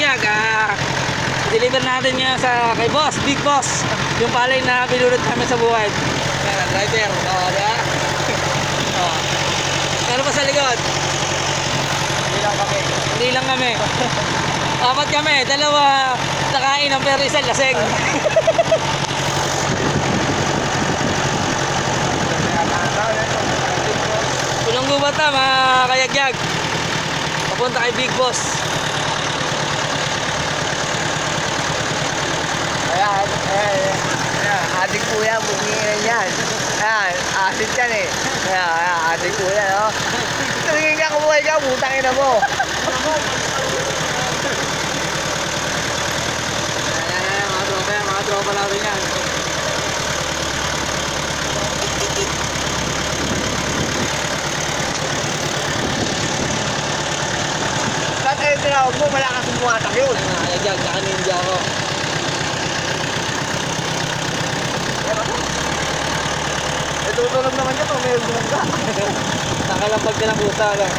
Kayag, deliver natin nga sa kay boss, big boss, yung palay na binulot namin sa buhay. Yan, driver, diba? Ano pa sa likod? Hindi lang kami. Apat kami, dalawa nakain ng pero isang laseng. Punong gubat na mga kayagyag. Papunta kay big boss. Ayan, adik po yan, bumingin yan. Ayan, adik yan eh. Ayan, adik po yan, oh. Tingin ka kumuhay ka, butang ina mo. Ayan, mga tropa natin yan. Ba't ayun tinawag mo, malakas bumatak yun. Mga kayagyag, naka-ninja ako. Tutulog naman ka, pag may bumatak. Nakalapag ka ng pusa lang.